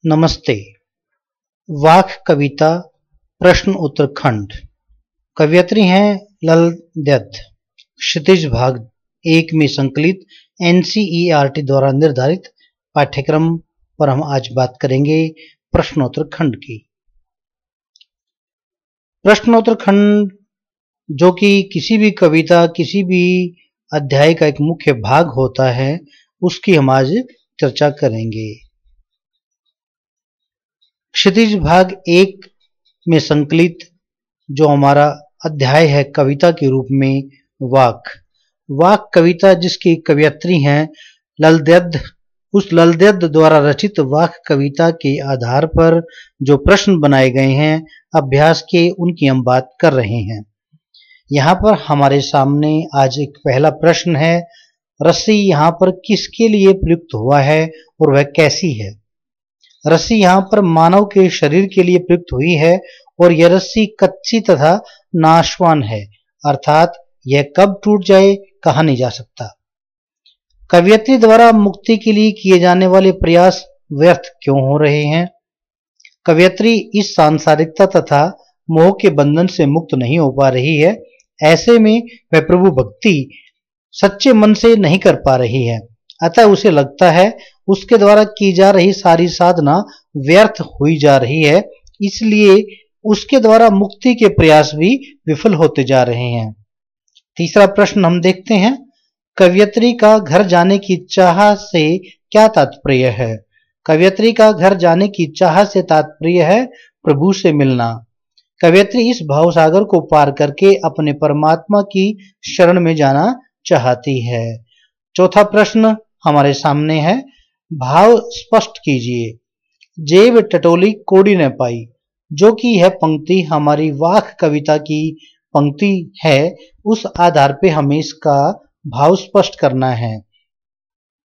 नमस्ते। वाक कविता प्रश्न उत्तर खंड। कवयित्री हैं ललद्यत। क्षितिज भाग 1 में संकलित NCERT द्वारा निर्धारित पाठ्यक्रम पर हम आज बात करेंगे प्रश्नोत्तर खंड की। प्रश्नोत्तर खंड जो कि किसी भी कविता किसी भी अध्याय का एक मुख्य भाग होता है, उसकी हम आज चर्चा करेंगे। क्षितिज भाग 1 में संकलित जो हमारा अध्याय है कविता के रूप में वाक कविता जिसकी कवयित्री हैं ललद्यत, उस ललद्यत द्वारा रचित वाक कविता के आधार पर जो प्रश्न बनाए गए हैं अभ्यास के, उनकी हम बात कर रहे हैं। यहाँ पर हमारे सामने आज एक पहला प्रश्न है, रस्सी यहाँ पर किसके लिए प्रयुक्त हुआ है और वह कैसी है। रस्सी यहाँ पर मानव के शरीर के लिए प्रयुक्त हुई है और यह रस्सी कच्ची तथा नाशवान है, अर्थात यह कब टूट जाए कहा नहीं जा सकता। कवयित्री द्वारा मुक्ति के लिए किए जाने वाले प्रयास व्यर्थ क्यों हो रहे हैं। कवयित्री इस सांसारिकता तथा मोह के बंधन से मुक्त नहीं हो पा रही है। ऐसे में वह प्रभु भक्ति सच्चे मन से नहीं कर पा रही है, अतः उसे लगता है उसके द्वारा की जा रही सारी साधना व्यर्थ हुई जा रही है, इसलिए उसके द्वारा मुक्ति के प्रयास भी विफल होते जा रहे हैं। तीसरा प्रश्न हम देखते हैं, कवयित्री का घर जाने की चाह से क्या तात्पर्य है। कवयित्री का घर जाने की चाह से तात्पर्य है प्रभु से मिलना। कवयित्री इस भावसागर को पार करके अपने परमात्मा की शरण में जाना चाहती है। चौथा प्रश्न हमारे सामने है, भाव स्पष्ट कीजिए। जेब टटोली कोड़ी न पाई, जो कि यह पंक्ति हमारी वाक कविता की पंक्ति है, उस आधार पे हमें इसका भाव स्पष्ट करना है।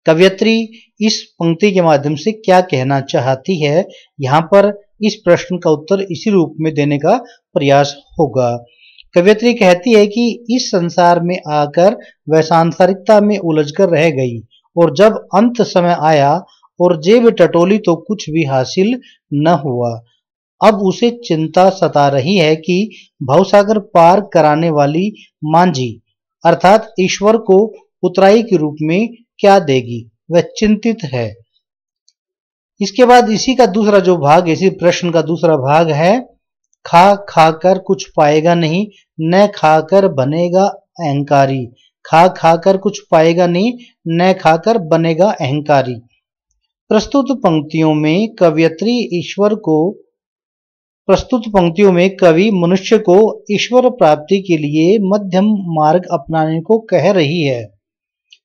कवयित्री इस पंक्ति के माध्यम से क्या कहना चाहती है, यहाँ पर इस प्रश्न का उत्तर इसी रूप में देने का प्रयास होगा। कवयित्री कहती है कि इस संसार में आकर वह सांसारिकता में उलझकर रह गई और जब अंत समय आया और जेब टटोली तो कुछ भी हासिल न हुआ। अब उसे चिंता सता रही है कि भवसागर पार कराने वाली मांझी अर्थात ईश्वर को उतराई के रूप में क्या देगी, वह चिंतित है। इसके बाद इसी का दूसरा जो भाग, इसी प्रश्न का दूसरा भाग है, खा खाकर कुछ पाएगा नहीं, न खाकर बनेगा अहंकारी। खा खाकर कुछ पाएगा नहीं, न खाकर बनेगा अहंकारी। प्रस्तुत पंक्तियों में कवि मनुष्य को ईश्वर प्राप्ति के लिए मध्यम मार्ग अपनाने को कह रही है।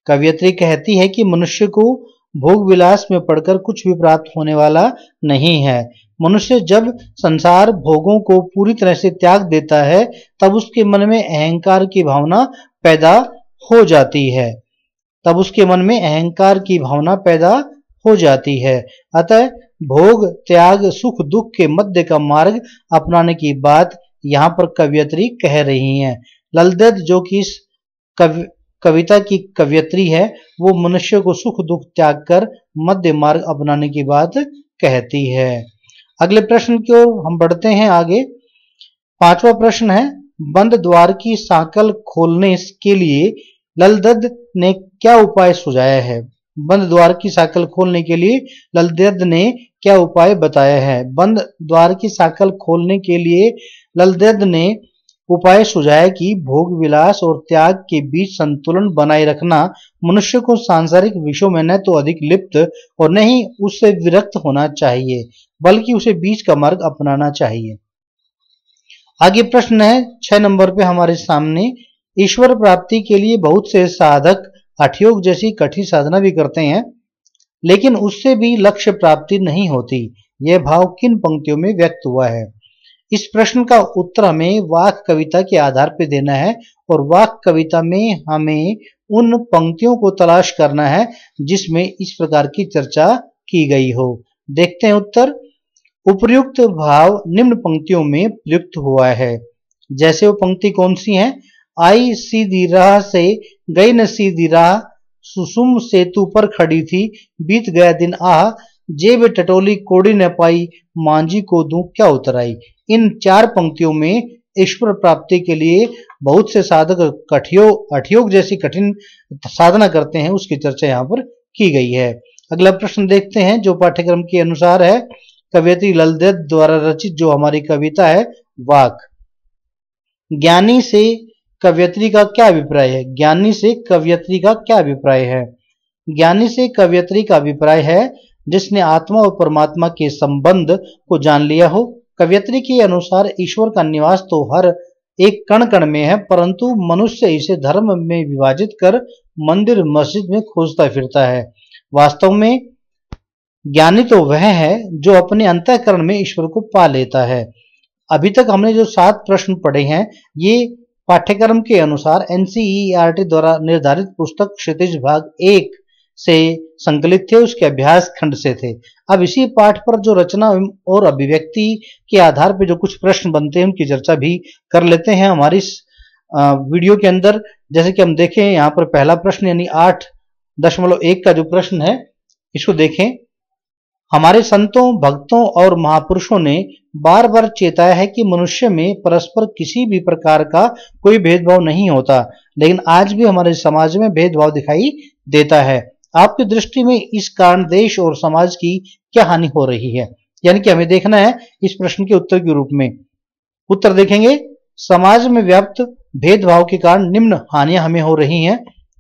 कवयित्री कहती है कि मनुष्य को भोग विलास में पड़कर कुछ भी प्राप्त होने वाला नहीं है। मनुष्य जब संसार भोगों को पूरी तरह से त्याग देता है, तब उसके मन में अहंकार की भावना पैदा हो जाती है। अतः भोग त्याग सुख दुख के मध्य का मार्ग अपनाने की बात यहाँ पर कवयित्री कह रही हैं। ललद्यत जो कि इस कविता की कवयित्री है, वो मनुष्य को सुख दुख त्याग कर मध्य मार्ग अपनाने की बात कहती है। अगले प्रश्न की ओर हम बढ़ते हैं आगे। पांचवा प्रश्न है, बंद द्वार की सांकल खोलने के लिए ललद्यत ने क्या उपाय सुझाया है। बंद द्वार की सांकल खोलने के लिए ललद्यत ने क्या उपाय बताया है। बंद द्वार की सांकल खोलने के लिए ललद्यत ने उपाय सुझाया कि भोग विलास और त्याग के बीच संतुलन बनाए रखना मनुष्य को सांसारिक विषयों में न तो अधिक लिप्त और न ही उससे विरक्त होना चाहिए, बल्कि उसे बीच का मार्ग अपनाना चाहिए। आगे प्रश्न है 6 नंबर पे हमारे सामने, ईश्वर प्राप्ति के लिए बहुत से साधक हठयोग जैसी कठिन साधना भी करते हैं, लेकिन उससे भी लक्ष्य प्राप्ति नहीं होती। यह भाव किन पंक्तियों में व्यक्त हुआ है। इस प्रश्न का उत्तर हमें वाक कविता के आधार पर देना है और वाक कविता में हमें उन पंक्तियों को तलाश करना है जिसमें इस प्रकार की चर्चा की गई हो। देखते हैं उत्तर। उपर्युक्त भाव निम्न पंक्तियों में प्रयुक्त हुआ है। जैसे वो पंक्ति कौन सी है, आई सीधी राह से गई न सीधी राह, सुसुम सेतु पर खड़ी थी, बीत गया दिन आह, जेब टटोली कोड़ी न पाई, मांझी को दूं क्या उतराई। इन 4 पंक्तियों में ईश्वर प्राप्ति के लिए बहुत से साधक हठयोग जैसी कठिन साधना करते हैं, उसकी चर्चा यहाँ पर की गई है। अगला प्रश्न देखते हैं जो पाठ्यक्रम के अनुसार है। कवयित्री ललदेव द्वारा रचित जो हमारी कविता है वाक। ज्ञानी से कवयित्री का क्या अभिप्राय है? ज्ञानी से कवयित्री का क्या अभिप्राय है? ज्ञानी से कवयित्री का अभिप्राय है जिसने आत्मा और परमात्मा के संबंध को जान लिया हो। कवयित्री के अनुसार ईश्वर का निवास तो हर एक कण कण में है, परंतु मनुष्य इसे धर्म में विभाजित कर मंदिर मस्जिद में खोजता फिरता है। वास्तव में ज्ञानी तो वह है जो अपने अंतःकरण में ईश्वर को पा लेता है। अभी तक हमने जो 7 प्रश्न पढ़े हैं ये पाठ्यक्रम के अनुसार NCERT द्वारा निर्धारित पुस्तक क्षितिज भाग 1 से संकलित थे, उसके अभ्यास खंड से थे। अब इसी पाठ पर जो रचना और अभिव्यक्ति के आधार पर जो कुछ प्रश्न बनते हैं उनकी चर्चा भी कर लेते हैं हमारी इस वीडियो के अंदर। जैसे कि हम देखें यहाँ पर पहला प्रश्न यानी 8.1 का जो प्रश्न है इसको देखें। हमारे संतों, भक्तों और महापुरुषों ने बार बार चेताया है कि मनुष्य में परस्पर किसी भी प्रकार का कोई भेदभाव नहीं होता, लेकिन आज भी हमारे समाज में भेदभाव दिखाई देता है। आपकी दृष्टि में इस कारण देश और समाज की क्या हानि हो रही है? यानी कि हमें देखना है इस प्रश्न के उत्तर के रूप में। उत्तर देखेंगे, समाज में व्याप्त भेदभाव के कारण निम्न हानियां हमें हो रही हैं।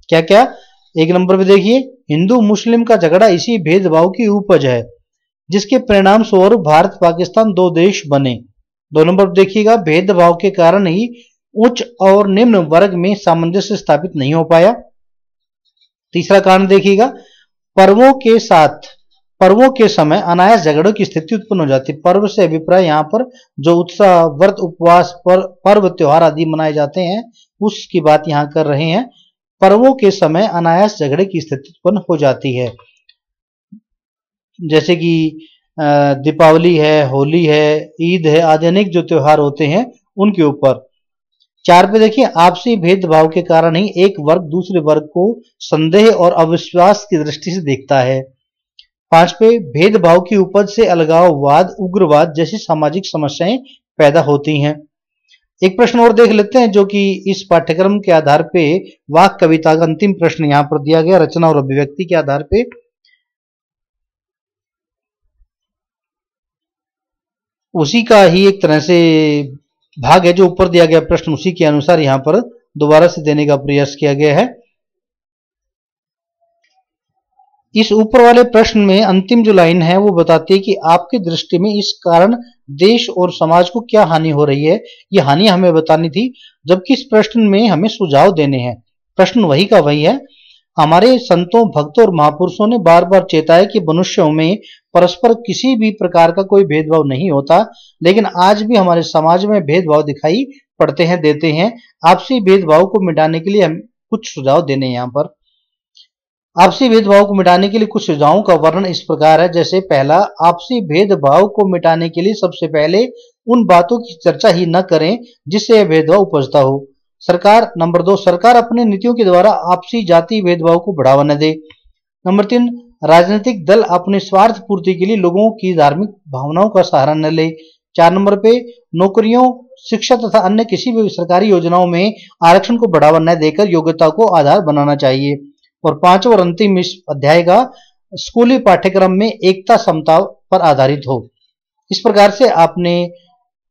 क्या क्या? 1 नंबर पे देखिए, हिंदू मुस्लिम का झगड़ा इसी भेदभाव की उपज है जिसके परिणाम स्वरूप भारत पाकिस्तान 2 देश बने। 2 नंबर पर देखिएगा, भेदभाव के कारण ही उच्च और निम्न वर्ग में सामंजस्य स्थापित नहीं हो पाया। तीसरा कारण देखिएगा, पर्वों के समय अनायास झगड़ों की स्थिति उत्पन्न हो जाती है। पर्व से अभिप्राय यहाँ पर जो उत्साह, व्रत, उपवास, पर्व त्योहार आदि मनाए जाते हैं उसकी बात यहाँ कर रहे हैं। पर्वों के समय अनायास झगड़े की स्थिति उत्पन्न हो जाती है, जैसे कि दीपावली है, होली है, ईद है आदि अनेक जो त्योहार होते हैं उनके ऊपर। 4 पे देखिए, आपसी भेदभाव के कारण ही एक वर्ग दूसरे वर्ग को संदेह और अविश्वास की दृष्टि से देखता है। 5 पे, भेदभाव की उपज से अलगाववाद, उग्रवाद जैसी सामाजिक समस्याएं पैदा होती हैं। एक प्रश्न और देख लेते हैं जो कि इस पाठ्यक्रम के आधार पे वाक कविता का अंतिम प्रश्न यहाँ पर दिया गया रचना और अभिव्यक्ति के आधार पे। उसी का ही एक तरह से भाग है जो ऊपर दिया गया प्रश्न, उसी के अनुसार यहाँ पर दोबारा से देने का प्रयास किया गया है। इस ऊपर वाले प्रश्न में अंतिम जो लाइन है वो बताती है कि आपकी दृष्टि में इस कारण देश और समाज को क्या हानि हो रही है। ये हानि हमें बतानी थी, जबकि इस प्रश्न में हमें सुझाव देने हैं। प्रश्न वही का वही है। हमारे संतों, भक्तों और महापुरुषों ने बार बार चेताया कि मनुष्यों में परस्पर किसी भी प्रकार का कोई भेदभाव नहीं होता, लेकिन आज भी हमारे समाज में भेदभाव दिखाई पड़ते हैं, देते हैं। आपसी भेदभाव को मिटाने के लिए हम कुछ सुझाव देने हैं यहाँ पर। आपसी भेदभाव को मिटाने के लिए कुछ सुझावों का वर्णन इस प्रकार है। जैसे पहला, आपसी भेदभाव को मिटाने के लिए सबसे पहले उन बातों की चर्चा ही न करें जिससे यह भेदभाव उपजता हो। नंबर 2, सरकार अपनी नीतियों के द्वारा आपसी जाति भेदभाव को बढ़ावा न दे। नंबर 3, राजनीतिक दल अपने स्वार्थ पूर्ति के लिए लोगों की धार्मिक भावनाओं का सहारा न ले। 4 नंबर पे, नौकरियों, शिक्षा तथा अन्य किसी भी सरकारी योजनाओं में आरक्षण को बढ़ावा न देकर योग्यता को आधार बनाना चाहिए। और 5वां और अंतिम इस अध्याय का स्कूली पाठ्यक्रम में एकता समता पर आधारित हो। इस प्रकार से आपने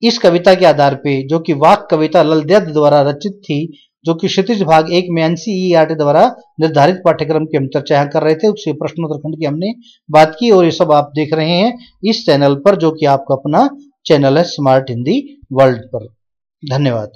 इस कविता के आधार पे, जो कि वाक कविता ललदेव द्वारा रचित थी, जो कि क्षितिज भाग 1 में NCERT द्वारा निर्धारित पाठ्यक्रम की हम चर्चा यहाँ कर रहे थे, उसके प्रश्नोत्तर खंड की हमने बात की। और ये सब आप देख रहे हैं इस चैनल पर, जो कि आपका अपना चैनल है स्मार्ट हिंदी वर्ल्ड पर। धन्यवाद।